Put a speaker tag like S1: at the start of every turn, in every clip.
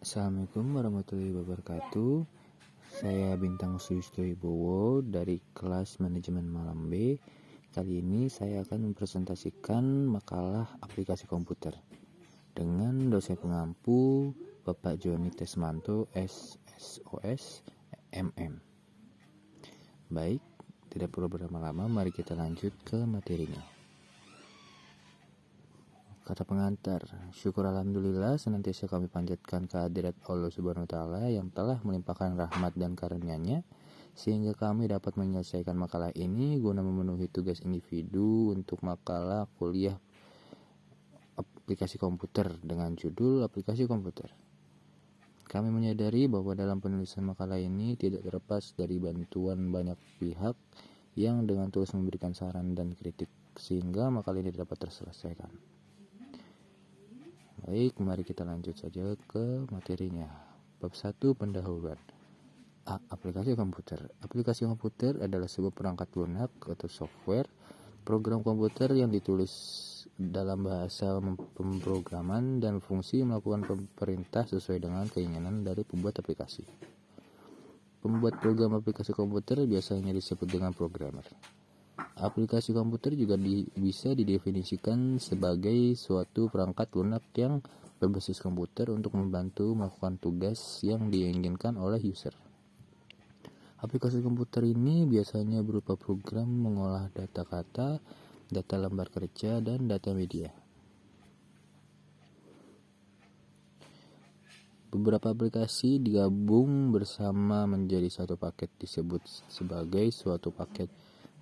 S1: Assalamualaikum warahmatullahi wabarakatuh. Saya Bintang Suisto Ibowo dari kelas manajemen Malam B. Kali ini saya akan mempresentasikan makalah aplikasi komputer dengan dosen pengampu Bapak Joni Tesmanto SSOS MM. Baik, tidak perlu berlama-lama, mari kita lanjut ke materinya. Kata pengantar, syukur alhamdulillah senantiasa kami panjatkan kehadirat Allah Subhanahu wa taala yang telah melimpahkan rahmat dan karunia-Nya sehingga kami dapat menyelesaikan makalah ini guna memenuhi tugas individu untuk makalah kuliah aplikasi komputer dengan judul aplikasi komputer. Kami menyadari bahwa dalam penulisan makalah ini tidak terlepas dari bantuan banyak pihak yang dengan tulus memberikan saran dan kritik sehingga makalah ini dapat terselesaikan. Baik, mari kita lanjut saja ke materinya. Bab 1, pendahuluan. Aplikasi komputer. Aplikasi komputer adalah sebuah perangkat lunak atau software program komputer yang ditulis dalam bahasa pemrograman dan fungsi melakukan perintah sesuai dengan keinginan dari pembuat aplikasi. Pembuat program aplikasi komputer biasanya disebut dengan programmer. Aplikasi komputer juga bisa didefinisikan sebagai suatu perangkat lunak yang berbasis komputer untuk membantu melakukan tugas yang diinginkan oleh user. Aplikasi komputer ini biasanya berupa program mengolah data kata, data lembar kerja, dan data media. Beberapa aplikasi digabung bersama menjadi satu paket disebut sebagai suatu paket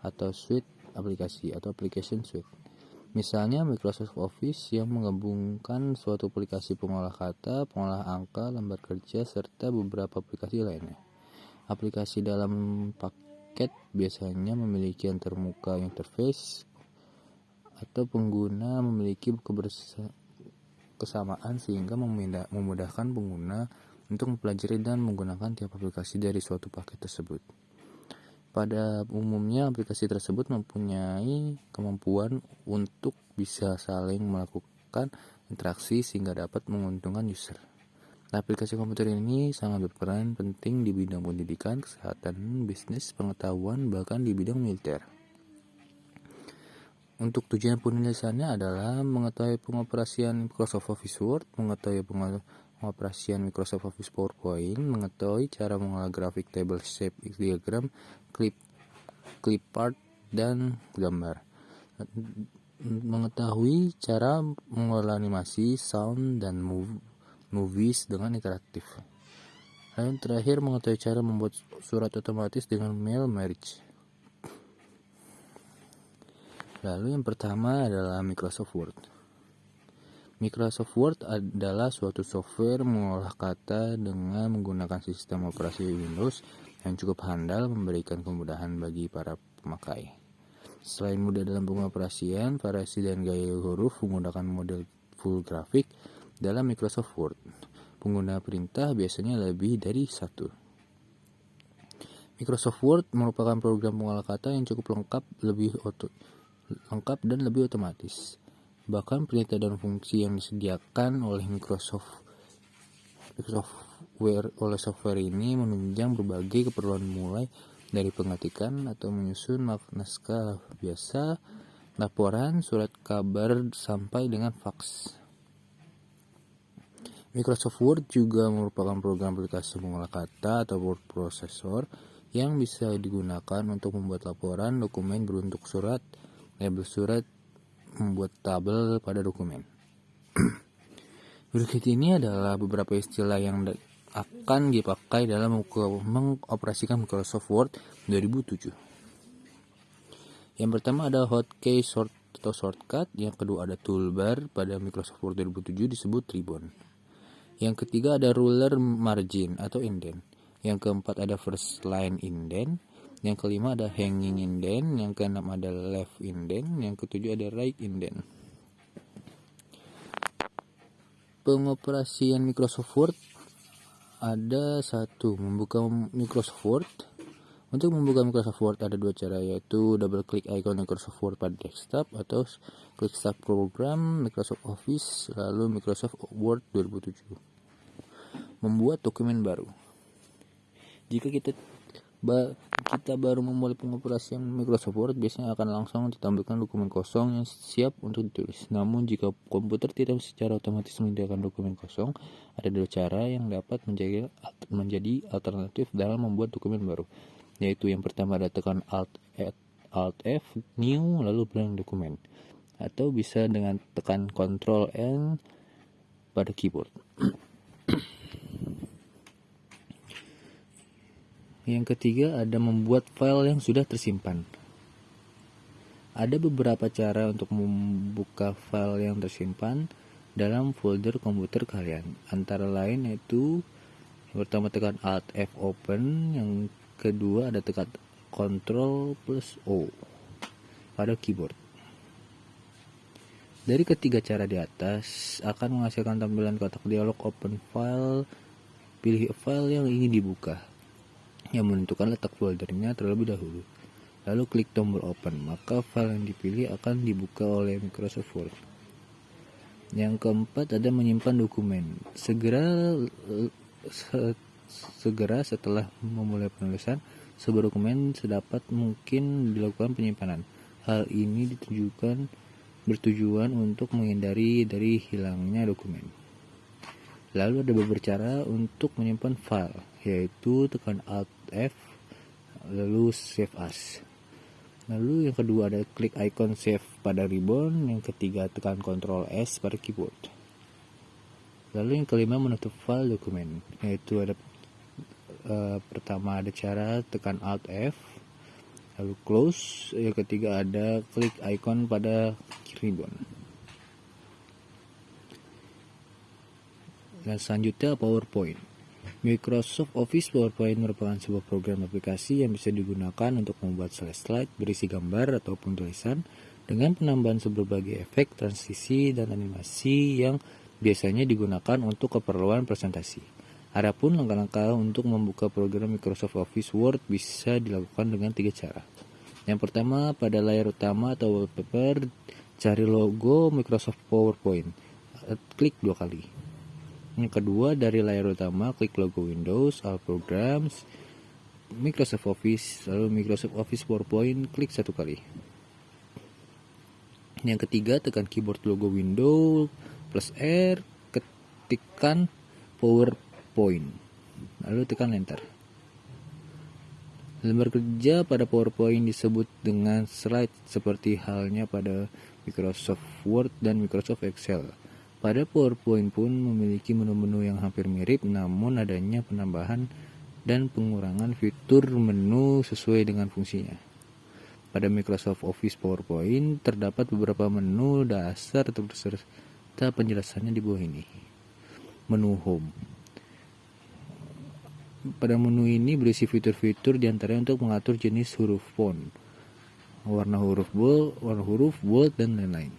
S1: atau suite aplikasi atau application suite. Misalnya Microsoft Office yang menggabungkan suatu aplikasi pengolah kata, pengolah angka, lembar kerja, serta beberapa aplikasi lainnya. Aplikasi dalam paket biasanya memiliki antarmuka interface atau pengguna memiliki kesamaan sehingga memudahkan pengguna untuk mempelajari dan menggunakan tiap aplikasi dari suatu paket tersebut. Pada umumnya aplikasi tersebut mempunyai kemampuan untuk bisa saling melakukan interaksi sehingga dapat menguntungkan user. Aplikasi komputer ini sangat berperan penting di bidang pendidikan, kesehatan, bisnis, pengetahuan, bahkan di bidang militer. Untuk tujuan penulisannya adalah mengetahui pengoperasian Microsoft Office Word, mengetahui pengoperasian Microsoft Office PowerPoint, mengetahui cara mengolah grafik, table shape, diagram, clipart, dan gambar, mengetahui cara mengolah animasi, sound, dan movies dengan interaktif. Lalu terakhir mengetahui cara membuat surat otomatis dengan mail marriage. Lalu yang pertama adalah Microsoft Word. Microsoft Word adalah suatu software mengolah kata dengan menggunakan sistem operasi Windows yang cukup handal, memberikan kemudahan bagi para pemakai. Selain mudah dalam pengoperasian, variasi dan gaya huruf menggunakan model full grafik dalam Microsoft Word. Pengguna perintah biasanya lebih dari satu. Microsoft Word merupakan program pengolah kata yang cukup lengkap dan lebih otomatis. Bahkan perintah dan fungsi yang disediakan oleh software ini menunjang berbagai keperluan mulai dari pengetikan atau menyusun naskah biasa, laporan, surat kabar, sampai dengan fax. Microsoft Word juga merupakan program aplikasi pengolah kata atau word processor yang bisa digunakan untuk membuat laporan, dokumen berbentuk surat, label surat, membuat tabel pada dokumen. Berikut ini adalah beberapa istilah yang akan dipakai dalam mengoperasikan Microsoft Word 2007. Yang pertama ada hotkey atau shortcut, yang kedua ada toolbar, pada Microsoft Word 2007 disebut ribbon. Yang ketiga ada ruler margin atau indent. Yang keempat ada first line indent. Yang kelima ada hanging indent, yang keenam ada left indent, yang ketujuh ada right indent. Pengoperasian Microsoft Word ada satu, membuka Microsoft Word. Untuk membuka Microsoft Word ada dua cara, yaitu double klik icon Microsoft Word pada desktop atau klik start program Microsoft Office lalu Microsoft Word 2007. Membuat dokumen baru. Jika kita baru memulai pengoperasian Microsoft Word, biasanya akan langsung ditampilkan dokumen kosong yang siap untuk ditulis. Namun jika komputer tidak secara otomatis menyediakan dokumen kosong, ada dua cara yang dapat menjadi alternatif dalam membuat dokumen baru, yaitu yang pertama ada tekan Alt F, New, lalu blank dokumen, atau bisa dengan tekan Ctrl N pada keyboard. Yang ketiga ada membuat file yang sudah tersimpan. Ada beberapa cara untuk membuka file yang tersimpan dalam folder komputer kalian. Antara lain yaitu yang pertama tekan Alt F open, yang kedua ada tekan Ctrl plus O pada keyboard. Dari ketiga cara di atas akan menghasilkan tampilan kotak dialog open file. Pilih file yang ingin dibuka, yang menentukan letak foldernya terlebih dahulu. Lalu klik tombol open, maka file yang dipilih akan dibuka oleh Microsoft Word. Yang keempat ada menyimpan dokumen. Segera setelah memulai penulisan, sebuah dokumen sedapat mungkin dilakukan penyimpanan. Hal ini bertujuan untuk menghindari dari hilangnya dokumen. Lalu ada beberapa cara untuk menyimpan file, yaitu tekan Alt F, lalu Save As. Lalu yang kedua ada klik icon save pada ribbon, yang ketiga tekan Ctrl S pada keyboard. Lalu yang kelima menutup file dokumen, yaitu ada pertama ada cara tekan Alt F, lalu close, yang ketiga ada klik icon pada ribbon. Dan selanjutnya PowerPoint. Microsoft Office PowerPoint merupakan sebuah program aplikasi yang bisa digunakan untuk membuat slide berisi gambar ataupun tulisan dengan penambahan berbagai efek, transisi, dan animasi yang biasanya digunakan untuk keperluan presentasi. Adapun langkah-langkah untuk membuka program Microsoft Office Word bisa dilakukan dengan 3 cara. Yang pertama, pada layar utama atau wallpaper, cari logo Microsoft PowerPoint. Klik 2 kali. Yang kedua, dari layar utama, klik logo Windows, All Programs, Microsoft Office, lalu Microsoft Office PowerPoint, klik 1 kali. Yang ketiga, tekan keyboard logo Windows plus R, ketikkan PowerPoint, lalu tekan Enter. Lembar kerja pada PowerPoint disebut dengan slide seperti halnya pada Microsoft Word dan Microsoft Excel. Pada PowerPoint pun memiliki menu-menu yang hampir mirip, namun adanya penambahan dan pengurangan fitur menu sesuai dengan fungsinya. Pada Microsoft Office PowerPoint terdapat beberapa menu dasar beserta penjelasannya di bawah ini. Menu Home. Pada menu ini berisi fitur-fitur diantaranya untuk mengatur jenis huruf font, warna huruf bold, dan lain-lain.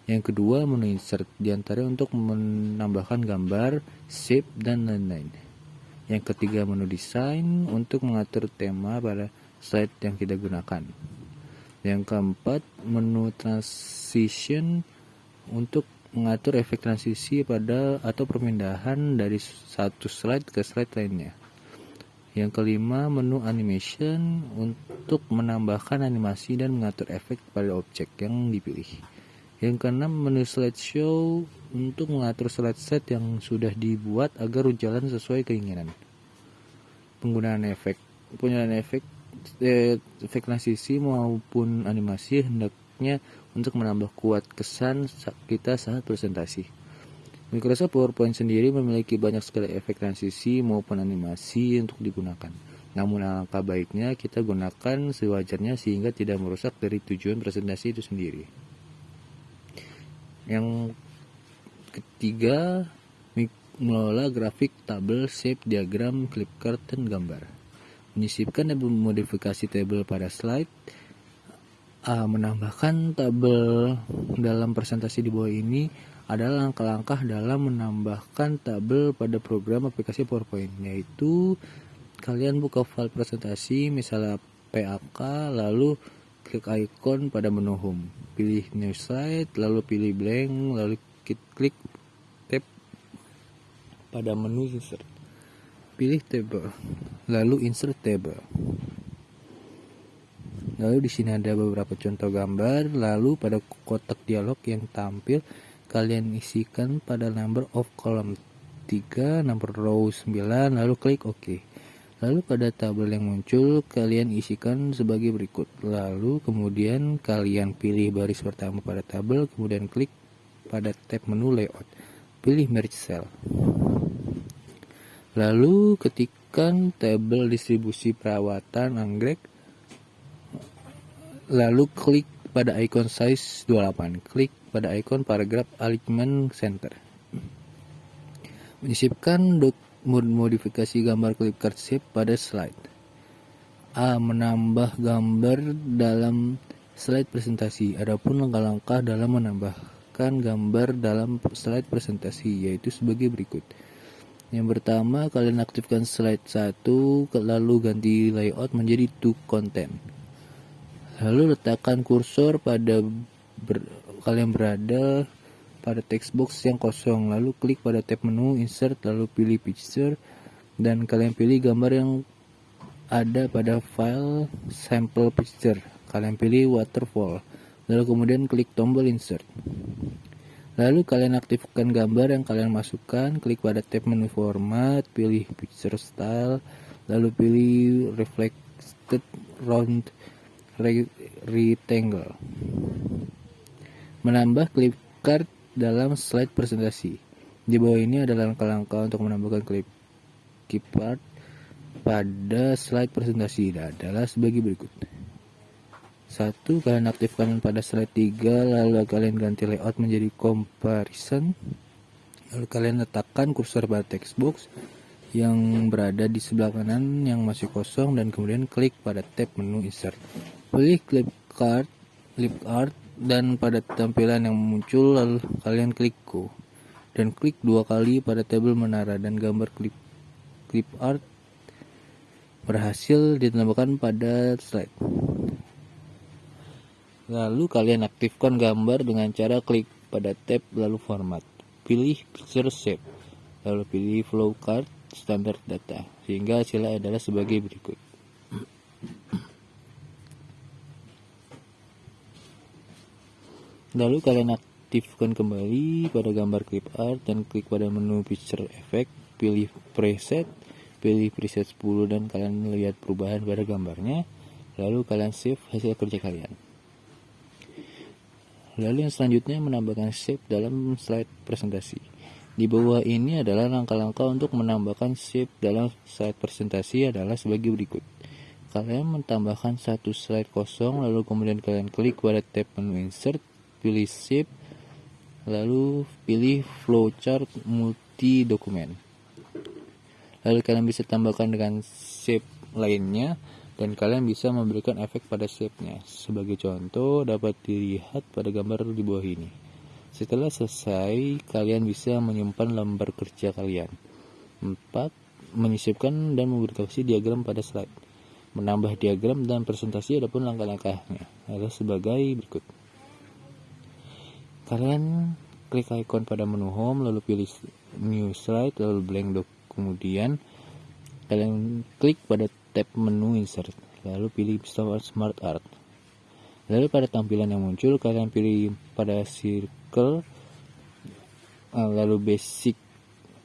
S1: Yang kedua, menu Insert, diantaranya untuk menambahkan gambar, shape, dan lain-lain. Yang ketiga, menu Design, untuk mengatur tema pada slide yang kita gunakan. Yang keempat, menu Transition, untuk mengatur efek transisi pada atau perpindahan dari satu slide ke slide lainnya. Yang kelima, menu Animation, untuk menambahkan animasi dan mengatur efek pada objek yang dipilih. Yang keenam, menu Slideshow, untuk mengatur slide yang sudah dibuat agar jalan sesuai keinginan. Penggunaan efek transisi maupun animasi hendaknya untuk menambah kuat kesan kita saat presentasi. Microsoft PowerPoint sendiri memiliki banyak sekali efek transisi maupun animasi untuk digunakan. Namun alangkah baiknya kita gunakan sewajarnya sehingga tidak merusak dari tujuan presentasi itu sendiri. Yang ketiga, mengelola grafik, tabel, shape, diagram, clipchart, dan gambar. Menyisipkan dan memodifikasi tabel pada slide. Menambahkan tabel dalam presentasi di bawah ini adalah langkah-langkah dalam menambahkan tabel pada program aplikasi PowerPoint, yaitu kalian buka file presentasi misalnya PAK, lalu klik icon pada menu Home, pilih New Slide, lalu pilih Blank, lalu klik Tab. pada menu insert. Pilih table, lalu insert table. Lalu di sini ada beberapa contoh gambar, lalu pada kotak dialog yang tampil kalian isikan pada number of column 3, number row 9, lalu klik OK. Lalu pada tabel yang muncul kalian isikan sebagai berikut. Lalu kemudian kalian pilih baris pertama pada tabel, kemudian klik pada tab menu layout. Pilih merge cell. Lalu ketikkan tabel distribusi perawatan anggrek. Lalu klik pada icon size 28. Klik pada icon paragraph alignment center. Menyisipkan modifikasi gambar clip card shape pada slide. A. Menambah gambar dalam slide presentasi. Adapun langkah-langkah dalam menambahkan gambar dalam slide presentasi yaitu sebagai berikut. Yang pertama, kalian aktifkan slide 1, lalu ganti layout menjadi to content. Lalu letakkan kursor pada kalian berada pada text box yang kosong, lalu klik pada tab menu insert, lalu pilih picture dan kalian pilih gambar yang ada pada file sample picture. Kalian pilih waterfall, lalu kemudian klik tombol insert. Lalu kalian aktifkan gambar yang kalian masukkan, klik pada tab menu format, pilih picture style, lalu pilih reflected round rectangle. Menambah clip card dalam slide presentasi. Di bawah ini adalah langkah-langkah untuk menambahkan clip art pada slide presentasi adalah sebagai berikut. 1. Kalian aktifkan pada slide 3, lalu kalian ganti layout menjadi comparison. Lalu kalian letakkan kursor pada text box yang berada di sebelah kanan yang masih kosong dan kemudian klik pada tab menu insert. Pilih clip art dan pada tampilan yang muncul lalu kalian klik go dan klik 2 kali pada tabel menara dan gambar clip art berhasil ditambahkan pada slide. Lalu kalian aktifkan gambar dengan cara klik pada tab lalu format, pilih picture shape, lalu pilih flow card standard data sehingga hasilnya adalah sebagai berikut. Lalu kalian aktifkan kembali pada gambar clip art dan klik pada menu picture effect, pilih preset 10 dan kalian lihat perubahan pada gambarnya. Lalu kalian save hasil kerja kalian. Lalu yang selanjutnya menambahkan shape dalam slide presentasi. Di bawah ini adalah langkah-langkah untuk menambahkan shape dalam slide presentasi adalah sebagai berikut. Kalian menambahkan satu slide kosong, lalu kemudian kalian klik pada tab menu insert, pilih shape, lalu pilih flowchart multi dokumen. Lalu kalian bisa tambahkan dengan shape lainnya dan kalian bisa memberikan efek pada shape-nya. Sebagai contoh dapat dilihat pada gambar di bawah ini. Setelah selesai, kalian bisa menyimpan lembar kerja kalian. 4. Menyisipkan dan memodifikasi diagram pada slide. Menambah diagram dan presentasi adapun langkah-langkahnya adalah sebagai berikut. Kalian klik icon pada menu home, lalu pilih new slide, lalu blank doc. Kemudian kalian klik pada tab menu insert, lalu pilih smart art. Lalu pada tampilan yang muncul kalian pilih pada circle, lalu basic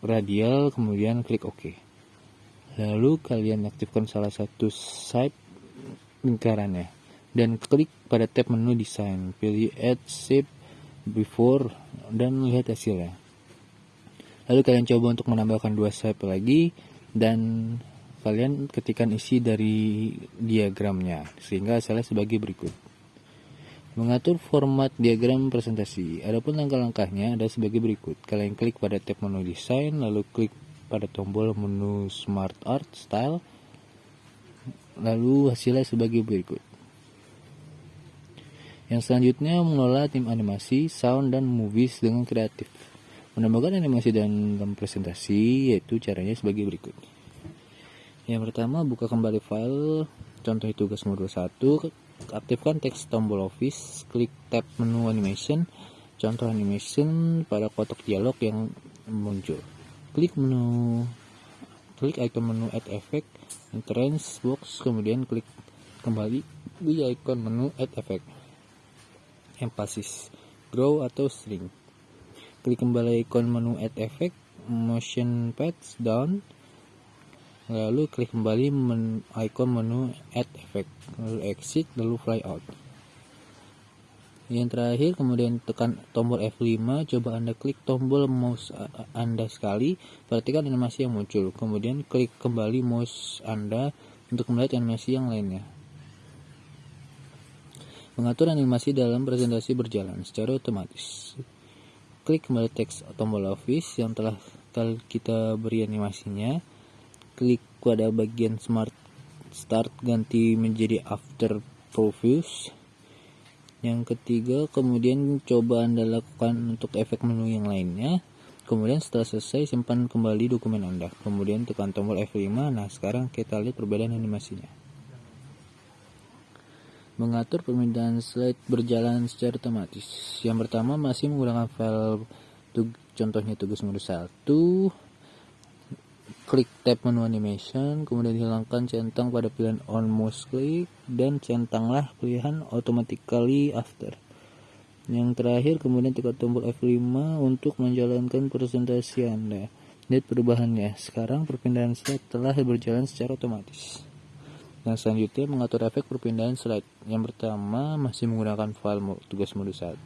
S1: radial, kemudian klik OK. Lalu kalian aktifkan salah satu side lingkarannya dan klik pada tab menu design, pilih add shape before dan lihat hasilnya. Lalu kalian coba untuk menambahkan 2 shape lagi dan kalian ketikkan isi dari diagramnya sehingga hasilnya sebagai berikut. Mengatur format diagram presentasi. Adapun langkah-langkahnya ada sebagai berikut. Kalian klik pada tab menu desain, lalu klik pada tombol menu smart art style, lalu hasilnya sebagai berikut. Yang selanjutnya mengelola tim animasi, sound, dan movies dengan kreatif. Menambahkan animasi dalam presentasi yaitu caranya sebagai berikut. Yang pertama, buka kembali file, contoh tugas modul 1, aktifkan teks tombol office, klik tab menu animation, contoh animation pada kotak dialog yang muncul. klik icon menu add effect, entrance box, kemudian klik kembali di icon menu add effect, emphasis, grow atau shrink. Klik kembali icon menu add effect, motion paths down, lalu klik kembali icon menu add effect, lalu exit, lalu fly out. Yang terakhir, kemudian tekan tombol F5, coba Anda klik tombol mouse Anda sekali, perhatikan animasi yang muncul. Kemudian klik kembali mouse Anda untuk melihat animasi yang lainnya. Mengatur animasi dalam presentasi berjalan secara otomatis. Klik kembali teks tombol office yang telah kita beri animasinya. Klik pada bagian smart start ganti menjadi after previews. Yang ketiga, kemudian coba Anda lakukan untuk efek menu yang lainnya. Kemudian setelah selesai, simpan kembali dokumen Anda. Kemudian tekan tombol F5. Nah, sekarang kita lihat perbedaan animasinya. Mengatur pemindahan slide berjalan secara otomatis. Yang pertama masih menggunakan file contohnya tugas mode 1. Klik tab menu animation, kemudian hilangkan centang pada pilihan on mouse click dan centanglah pilihan automatically after. Yang terakhir, kemudian tekan tombol F5 untuk menjalankan presentasi Anda. Lihat perubahannya. Sekarang perpindahan slide telah berjalan secara otomatis. Yang selanjutnya, mengatur efek perpindahan slide. Yang pertama masih menggunakan file tugas mode 1.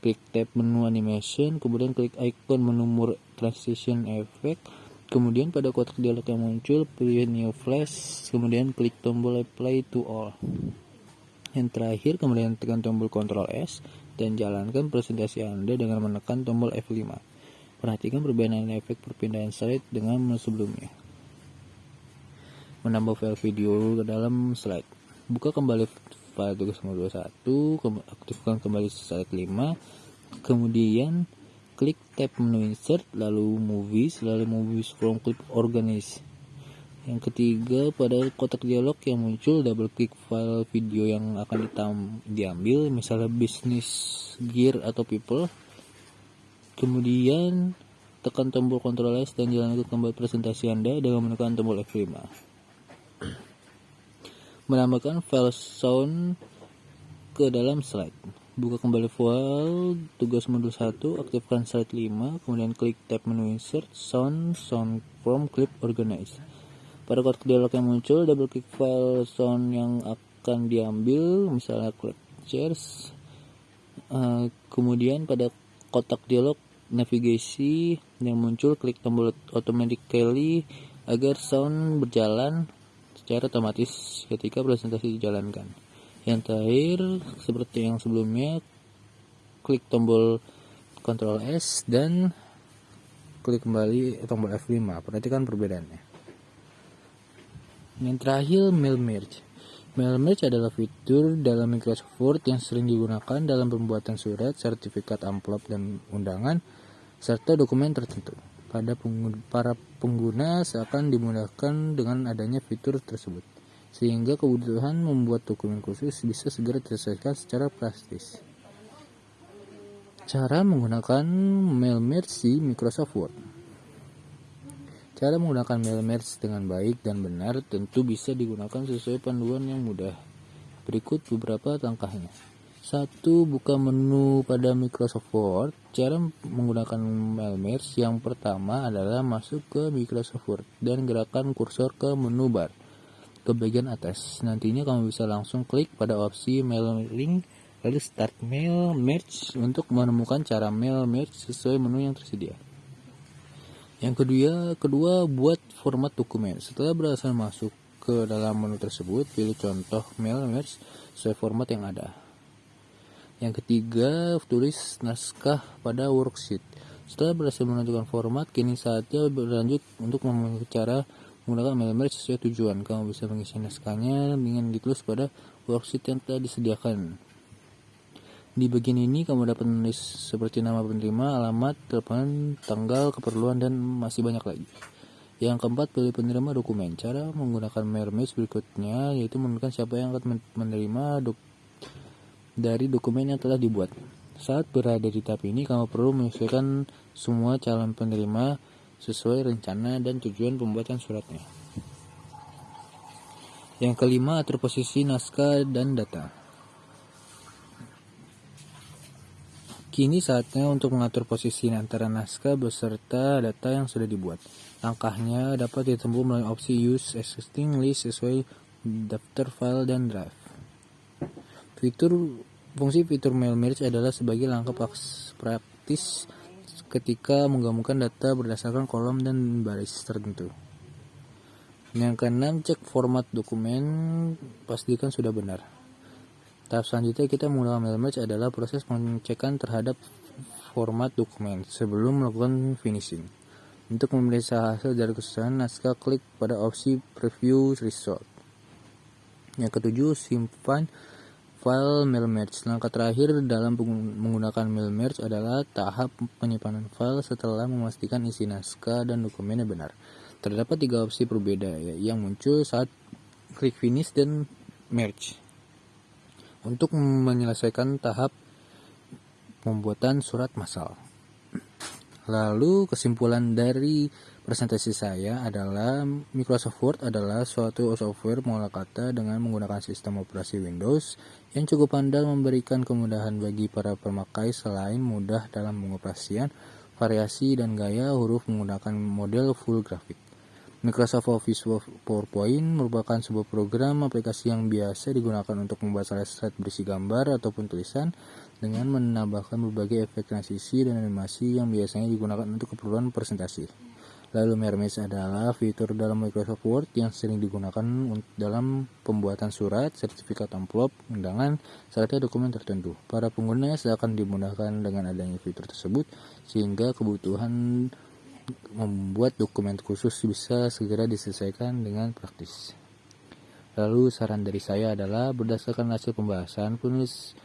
S1: Klik tab menu animation, kemudian klik icon menu transition effect. Kemudian pada kotak dialog yang muncul, pilih new flash, kemudian klik tombol apply to all. Yang terakhir, kemudian tekan tombol Ctrl S dan jalankan presentasi Anda dengan menekan tombol F5. Perhatikan perbedaan efek perpindahan slide dengan menu sebelumnya. Menambah file video ke dalam slide. Buka kembali file tugas mode 1, aktifkan kembali slide 5, kemudian klik tab menu insert, lalu movies from clip organize. Yang ketiga, pada kotak dialog yang muncul, double klik file video yang akan diambil, misalnya business, gear, atau people. Kemudian tekan tombol Ctrl S dan jalankan kembali presentasi Anda dengan menekan tombol F5. Menambahkan file sound ke dalam slide. Buka kembali file tugas mode 1, aktifkan slide 5, kemudian klik tab menu insert, sound from clip organize. Pada kotak dialog yang muncul, double klik file sound yang akan diambil, misalnya click chairs. Kemudian pada kotak dialog navigasi yang muncul, klik tombol automatically agar sound berjalan secara otomatis ketika presentasi dijalankan. Yang terakhir, seperti yang sebelumnya, klik tombol Ctrl S dan klik kembali tombol F5. Perhatikan perbedaannya. Yang terakhir, mail merge. Mail merge adalah fitur dalam Microsoft Word yang sering digunakan dalam pembuatan surat, sertifikat, amplop, dan undangan, serta dokumen tertentu. Para pengguna seakan dimudahkan dengan adanya fitur tersebut, sehingga kebutuhan membuat dokumen khusus bisa segera diselesaikan secara praktis. Cara menggunakan mail merge di Microsoft Word. Cara menggunakan mail merge dengan baik dan benar tentu bisa digunakan sesuai panduan yang mudah. Berikut beberapa langkahnya. 1. Buka menu pada Microsoft Word. Cara menggunakan mail merge yang pertama adalah masuk ke Microsoft Word dan gerakan kursor ke menu bar ke bagian atas. Nantinya kamu bisa langsung klik pada opsi mailing, lalu start mail merge untuk menemukan cara mail merge sesuai menu yang tersedia. Yang kedua, buat format dokumen. Setelah berhasil masuk ke dalam menu tersebut, pilih contoh mail merge sesuai format yang ada. Yang ketiga, tulis naskah pada worksheet. Setelah berhasil menentukan format, kini saatnya berlanjut untuk memiliki cara menggunakan mail merge sesuai tujuan. Kamu bisa mengisi naskahnya dengan ditulis pada worksheet yang telah disediakan. Di bagian ini kamu dapat menulis seperti nama penerima, alamat, telepon, tanggal, keperluan, dan masih banyak lagi. Yang keempat, pilih penerima dokumen. Cara menggunakan mail merge berikutnya yaitu menentukan siapa yang akan menerima dari dokumen yang telah dibuat. Saat berada di tahap ini, kamu perlu menyesuaikan semua calon penerima sesuai rencana dan tujuan pembuatan suratnya. Yang kelima, atur posisi naskah dan data. Kini saatnya untuk mengatur posisi antara naskah beserta data yang sudah dibuat. Langkahnya dapat ditempuh melalui opsi Use Existing List sesuai daftar file dan drive. Fungsi fitur mail merge adalah sebagai langkah praktis ketika menggabungkan data berdasarkan kolom dan baris tertentu. Yang keenam, cek format dokumen, pastikan sudah benar. Tahap selanjutnya kita menggunakan mail merge adalah proses pengecekan terhadap format dokumen sebelum melakukan finishing. Untuk memeriksa hasil dari kesusahan naskah, klik pada opsi Preview Result. Yang ketujuh, simpan file mail merge. Langkah terakhir dalam menggunakan mail merge adalah tahap penyimpanan file setelah memastikan isi naskah dan dokumennya benar. Terdapat 3 opsi berbeda yang muncul saat klik finish dan merge. Untuk menyelesaikan tahap pembuatan surat massal. Lalu kesimpulan dari presentasi saya adalah Microsoft Word adalah suatu software pengolah kata dengan menggunakan sistem operasi Windows yang cukup andal, memberikan kemudahan bagi para pemakai selain mudah dalam pengoperasian, variasi dan gaya huruf menggunakan model full grafik. Microsoft Office PowerPoint merupakan sebuah program aplikasi yang biasa digunakan untuk membuat slide berisi gambar ataupun tulisan dengan menambahkan berbagai efek transisi dan animasi yang biasanya digunakan untuk keperluan presentasi. Lalu Mermage adalah fitur dalam Microsoft Word yang sering digunakan dalam pembuatan surat, sertifikat amplop, undangan, serta dokumen tertentu. Para pengguna akan dimudahkan dengan adanya fitur tersebut sehingga kebutuhan membuat dokumen khusus bisa segera diselesaikan dengan praktis. Lalu saran dari saya adalah berdasarkan hasil pembahasan, penulis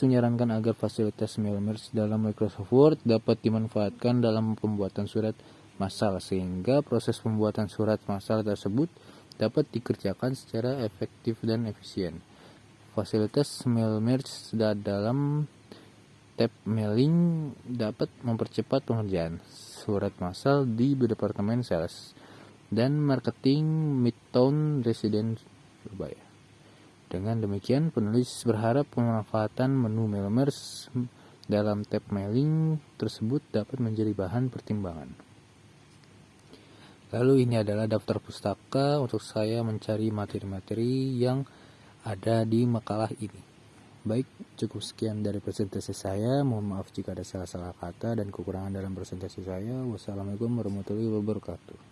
S1: menyarankan agar fasilitas mail merge dalam Microsoft Word dapat dimanfaatkan dalam pembuatan surat massal sehingga proses pembuatan surat massal tersebut dapat dikerjakan secara efektif dan efisien. Fasilitas mail merge dalam tab mailing dapat mempercepat pengerjaan surat massal di Departemen Sales dan Marketing Midtown Residence Surabaya. Dengan demikian, penulis berharap pemanfaatan menu mail merge dalam tab mailing tersebut dapat menjadi bahan pertimbangan. Lalu ini adalah daftar pustaka untuk saya mencari materi-materi yang ada di makalah ini. Baik, cukup sekian dari presentasi saya. Mohon maaf jika ada salah-salah kata dan kekurangan dalam presentasi saya. Wassalamualaikum warahmatullahi wabarakatuh.